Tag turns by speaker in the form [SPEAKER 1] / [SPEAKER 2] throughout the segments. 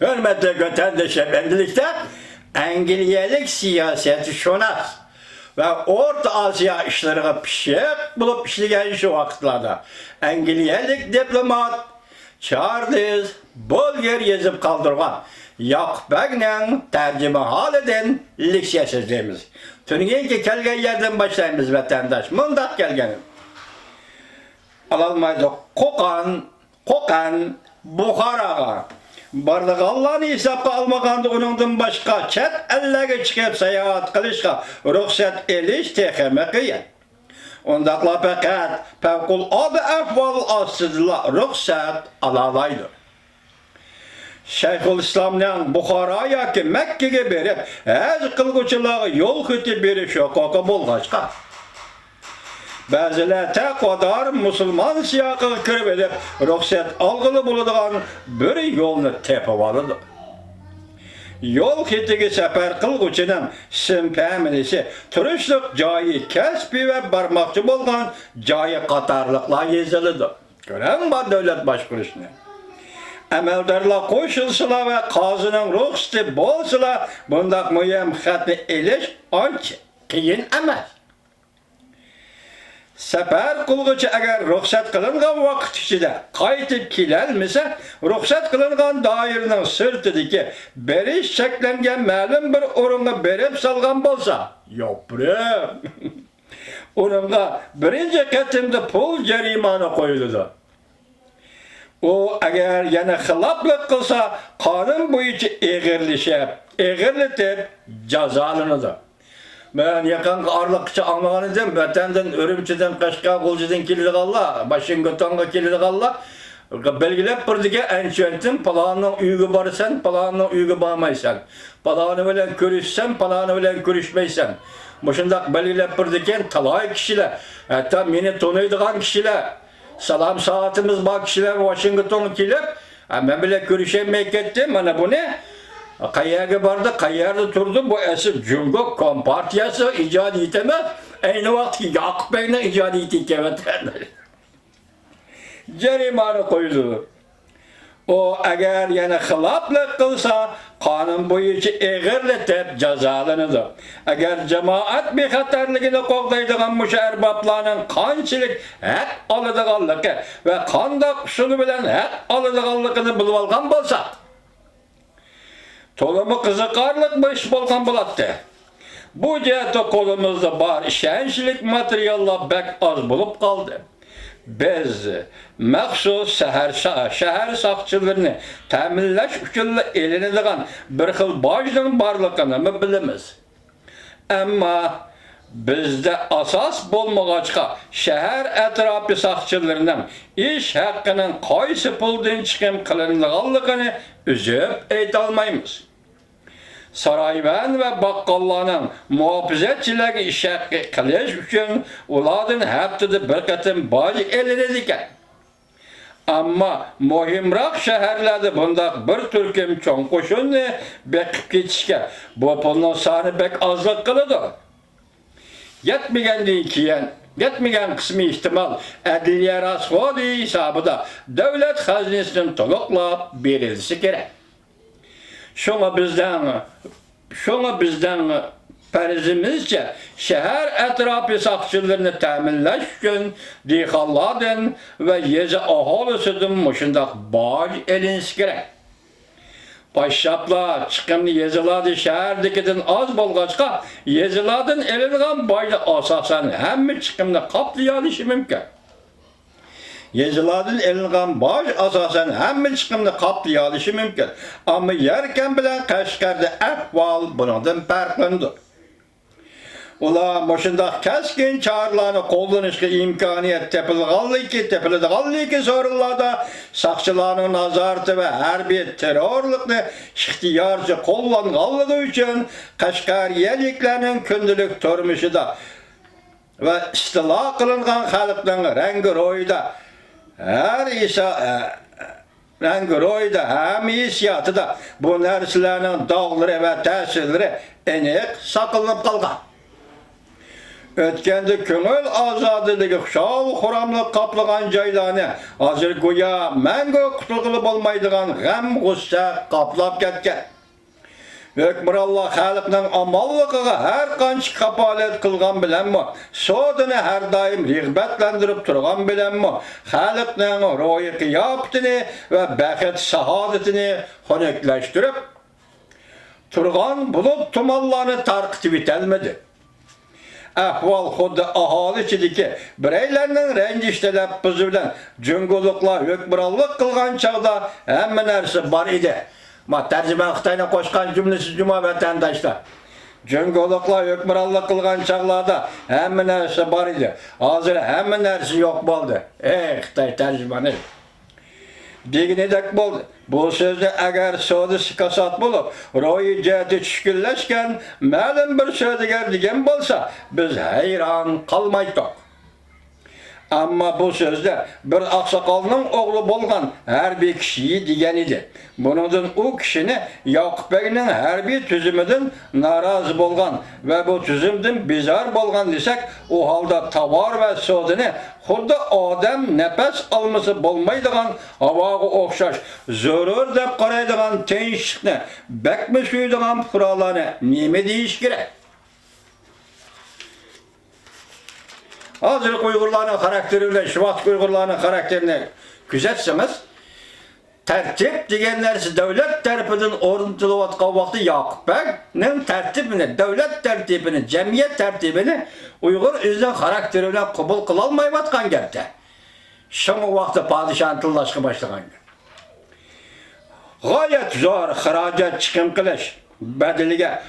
[SPEAKER 1] Hürmetli vatandaşlar, endilikte Angliyelik siyaseti şonas ve Orta Asya işlerine pişik bulup işleyen şu vakitlerde Angliyelik diplomat Charles Bolger yazıp kaldırgan Yakbek'nin tercüme haleden liksiyasizliğimiz. Tüngenki kelgen yerden başlayımız vatandaş. Mundak kelgenim. Alalmaydı Kokan Bukhara'ga. Barlık Allah'ın hesapka almağandı onundan başka çet ellerine çıkıp seyahat kılışka ruhsat eliş tekeme kıyın. Ondakla fakat pevkul adı ehval asıdla ruhsat alalaydı. Şeyhülislam'ın Bukhara'ya ki Mekke'ye berip ez kılgıçılığı yol hütü biri şokoku bulgaçka. Bazılar tek kadar Müslüman siyakı kirip edip ruhsat algılı buluduğun bir yolunu tepip alıdı. Yol hitigi sefer kılgıçının simpemilisi turistik cayı kesbi ve barmakçı bolgan cayı katarlıkla yazılıdı. Gören var devlet başkuruşunu. Emeldarla koşulsula ve kazının ruhsati bolsula bundak mühim xatni eliş anç kıyın emez. Sefer kılgıcı eğer ruhsat kılıngan vakit içinde kayıtıp kilelmese, ruhsat kılıngan dairinin sırtıdaki beriş çeklengen məlum bir orunga berip salgan bolsa, yoprem. Orunga birinci ketimde pul cerimana koyuldu. O eğer yana xilaplık kılsa, kanun boyunca eğirletip cazalınıdı. Ben yakın arlıkçı anlağan edim, vatenden, örümçeden, kaşka, kulcudan kilidi kalla, başın götanga kilidi kalla. Belgilep birdige ençentin, palanın üyü barısan, palanın üyü bağmaysan. Palanı bilen körüşsen, palanı bilen körüşmeysen. Başındak belgilep birdiken talay kişiler, hatta meni tonuyduğun kişiler, salam saatimiz bak kişiler, Washington'u kilip, ben bile körüşemeyip gittim, bana bu ne? Kayaya vardı, kayaya durdu, bu eski Cumhuriyet Kompartiyası icat etemez. Aynı vakti Yakup Bey'le icat etemez. Cerimane koydu. O eğer yani hilaflık kılsa, kanun boyunca eğirletip cezalanıdır. Eğer cemaat bir hatarlığını koklaydıgan muşa erbaplarının kançilik hak alıdığanlığı ve kandak şunu bilen hak alıdığanlığını bulup algan bolsa, tolumu kızıkarlık bir iş bolgan bulattı. Bu cihette kolumuzda bar işençilik materyalla bek az bulup kaldı. Biz məxsus şəhər saqçılarını təminləş üçünlə elinildiğin bir xil bajının barlığını mı bilimiz? Amma bizde asas bolmağaçqa şəhər ətrafı saqçılarının iş haqqının qaysı puldan çıxım qılınlığını üzüp eytalmayımız. Sarayban ve bakkallarının muhafazetçileri işe kılış için uladın haftada bir katım bazı elinidiken. Ama muhimrak şehirlerde bunda bir türküm çoğun koşunu bekip geçişke bu pulun sahne bek azlık kılıdı. Yetmeyen kısmı ihtimal adliye rasgodi hesabı da devlet hazinesinin tolukla verilmesi gerek. Şuna bizden perizimizce şehir etrafı sakçılarını teminleş gün dihalladın ve yezi ahalısıdın muşundak bağ eliniz gerek. Başşapla çıkımlı yeziladı şehirdekidin az bolgaçka yeziladın elingan bağlı asasen hem çıkımlı kaplayalışı mümkün. Yeziladın elingan baş asasen hem çıkımda kaplayalışı mümkün. Ama yerken bilen Kaşgar'da ehval bundan farklıdır. Ula boşunda keskin çağrılarını kullanışkı imkaniyet tepildiği ki sorularda sakçıların nazareti ve harbi terörlükle ihtiyarcı kullanıldığı için Kaşgariyeliklerinin kündülük turmuşu da ve istila kılıngan halkların rengi royda her rengi royda hem hissiyatı da bu narsalarning dağları ve tesirleri enik saklanıp kalgan. Ötkendi köngül azadılығы xuşal xuramlıq qaplığan caylarını azır goya мәңгі qutulğulu bolmaydıgan ғəm ғussa qaplap ketken. Hökmürallah xalqның amallığıga hər qanç kapalet qılğan bilenmi, sodunu hər daim riğbetlendirip turğan bilenmi, xalqның ruhi qiyafetini ve bəxet saadetini xonekleştirip turğan bulut tumallarını tarqitib etelmedi. Ahval xuddi ahali ichidagi bireylerning rangishtalab buzi bilan junguluqlar hukmronlik qilgan chog'da hamma narsa bor edi. Ma tarjima Xitoyning qo'shgan jumlasi juma vatandoshlar. Junguluqlar hukmronlik qilgan chog'larda hamma narsa bor edi. Hozir hamma narsa yo'q bo'ldi. Xitoy tarjimani deginidek bo'ldi. Bu sözde eğer so'zi sikasat bulup, ro'yi jihati tushkunlashgan ma'lum bir so'zgar degan bo'lsa, biz hayron qolmaydik. Ammo bu sözde bir oqsoqolning o'g'li bo'lgan harbiy kishi degan edi. Buningdan u kishini Yoqubbekning harbiy tuzumidan norozi bo'lgan va bu tuzumdan bezor bo'lgan desak, u holda tovar va so'zini xuddi odam nafas olmasa bo'lmaydigan havoga o'xshash zarur deb qaraydigan tinchlikni, bakmi suydigan fuqarolarni nima deyish kerak? Hazır Uygurlarının karakteriyle, Şubat Uygurlarının karakterini güzetseniz, tertip degenlersi devlet tertibinden oruntulatkan vakti Yakubbek'nin tertibini, devlet tertibini, cemiyet tertibini Uygur üzden karakteriyle kabul kılalmayvatkan geldi. Şunu vakti padişahın tıllaşkı başlayan geldi. Gayet zor haracat çıkım kılış bedelige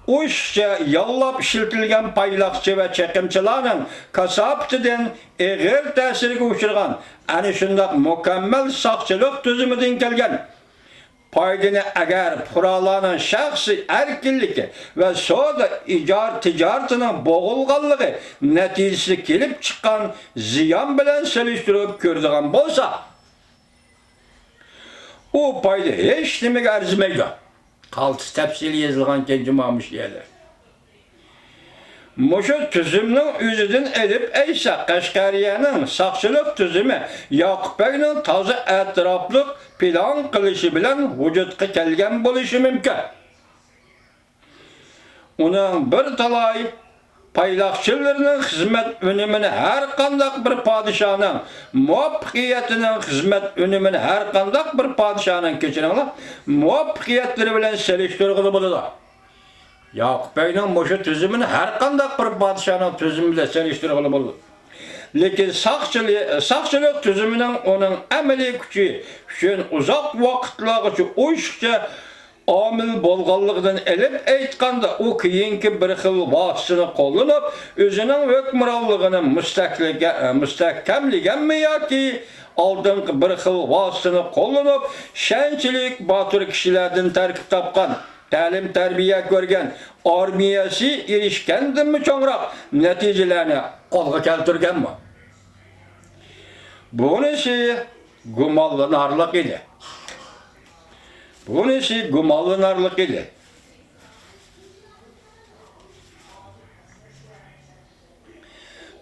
[SPEAKER 1] Uşça yallap işletilgen paylakçı ve çekimçilerin kasaptıdan eğer tesirge uçurgan, yani şundak mükemmel sakçılık tüzümüden gelgen, paydını eğer kurallarının şahsi erkinliği ve soda ticaretinin boğulganlığı neticesi gelip çıkan ziyan bilen seliştirip gördüğün bolsa, o payda hiç demek erzimeydi. Kaltı tepsili yazılgan kendimamış yerler. Muşu tüzümünün yüzüdün edip eyse Kaşgariye'nin sakçılık tüzümü Yakubbek'nin tazı etraflık plan kılışı bilen vücutqa kelgen buluşu mümkün. Onun bir talay paylakçılarının hizmet önümünü her kandak bir padişahının muvaffakiyetinin hizmet önümünü her kandak bir padişahının keçirenler muvaffakiyetleri bilen seliştirgili bulunur. Yakubbek'nin muşu tüzümünü her kandak bir padişahının tüzümüyle seliştirgili bulunur. Lekin sakçılık tüzümünün onun emeli küçüğü şun uzak vakitler için uyuşukça amil bolğanlığından elip aytqanda o keyinki bir xil vasitini qo'llanib o'zining hukmronligini mustahkamlaganmi yoki oldingi bir xil vasitini qo'llanib shanchilik botir kishilardan tarkib topgan ta'lim tarbiya ko'rgan armiyasi erishgandimi cho'ngroq natijalarni qo'lga keltirganmi? Bunisi gumonlanarlik edi. Bunisi gumonlanarlik edi.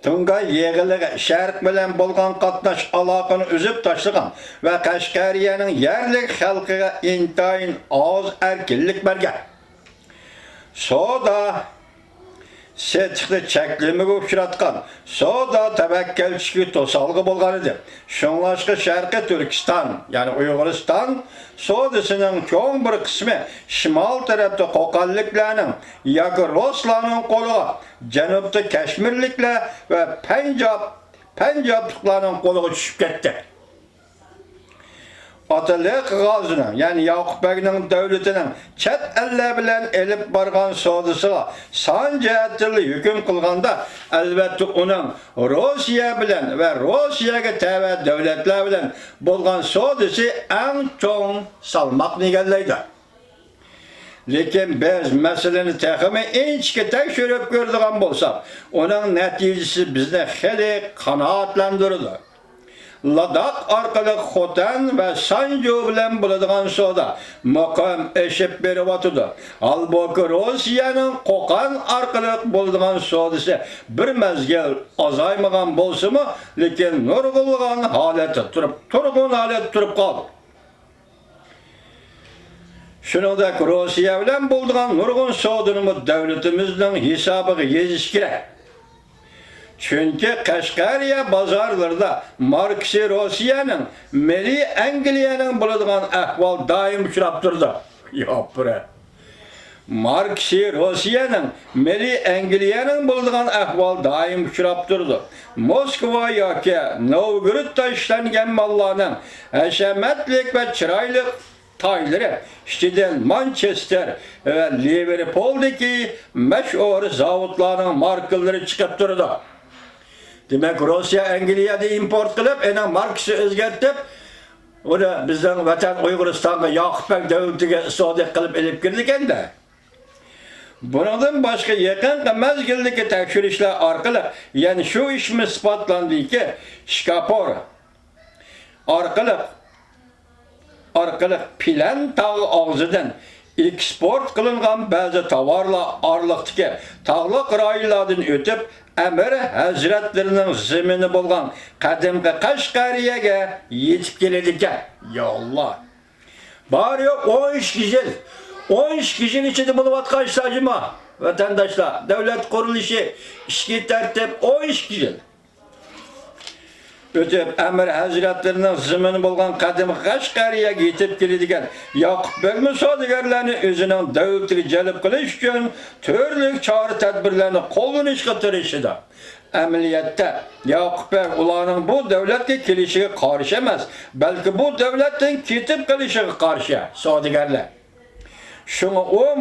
[SPEAKER 1] Tunga yig'iligi Sharq bilan bo'lgan qatnash aloqani uzib tashlagan va Qashqariyaning yerlik xalqiga intayin oz erkinlik bergan. Soda Seçikli çeklimige uçratkan, soda tevekkelçiki tosalgı bolgan idi. Şunlaşkı Şarkı Türkistan, yani Uyguristan, sodasının çoğun bir kısmı şimal tarafta Qoqalliklarning yoki Ruslarning qo'liga, janubda Kashmirliklar ve Panjobliklarning qo'liga tushib ketdi. Atalik g'azini, yani Yakubbek'nin devletinin chet eller bilen elip bargan sodasıga son jihatli hüküm kılganda elbette onun Rusya bilen ve Rusyaga tava devletler bilen bolgan sodası en çoğun salmak egallaydi. Lekin biz meseleni texmi inchki tekshirib ko'rdigan bo'lsak, onun neticesi bizni hali qanoatlantirdi. Ladak arkalık Xotan ve Sanjo bilen buladigan soda maqam eşip berip atıdı. Halbuki Rusiyanın Qo'qon arkalık buladigan sodası bir mezgil azaymagan bolsa-mı, lekin nurgulgan haleti turgun halet turib qaldı. Şuningdek Rossiya bilan bo'lgan nurg'un savdoni davlatimizning hisobiga yezish kerak. Chunki Qashqariya bozorlarida Marksiy Rossiyaning, Milliy Angliyaning bo'ladigan ahvol doim uchrab turdi. Yo'pra. Marksiy Rossiyaning, Milliy Angliyaning bo'ladigan ahvol doim uchrab turdi. Moskva yoki Novgorodda ishlangan mallarning hashamatlik va chiroyli tayları, işçiden Manchester ve Liverpool'daki meşhur zavutların markaları çıkıp durdu. Demek Rusya, Angliya'da import kılıp, markası özgertip, o da bizden vatan Uyguristan'a Yakupbek devletine isodet kılıp elip girdiken de. Bundan başka yakın mezgildeki tekşirişler arkalı, yani şu işimiz ispatlandı ki, Şkapor arkalık Pilen tağı ağzıdan eksport kılıngan bazı tovarlar arlıqtaki tağlıq raylardan ötüp Əmir Həzrətlərinin zimini bolğan qədimki Qashqariyaga yetib keladigan. Ya Allah. Bari yok 10 kişinin içinde buluvatqan işlacıma vatandaşlar, devlet kuruluşu, işki tertip 10 kişi. Ötüp Əmir Həzrətlərinin zimini bolğan qədimki Qashqariyaga yetib keladigan Yakupbek savdogarlarni o'zining davlatiga jalb qilish uchun turli chora tadbirlarni qo'llanishga tirishdi. Amaliyotda Yakupbek ularning bu davlatga kelishiga qarshi emas, balki bu davlatdan ketib qolishiga qarshi savdogarlar. Shunga o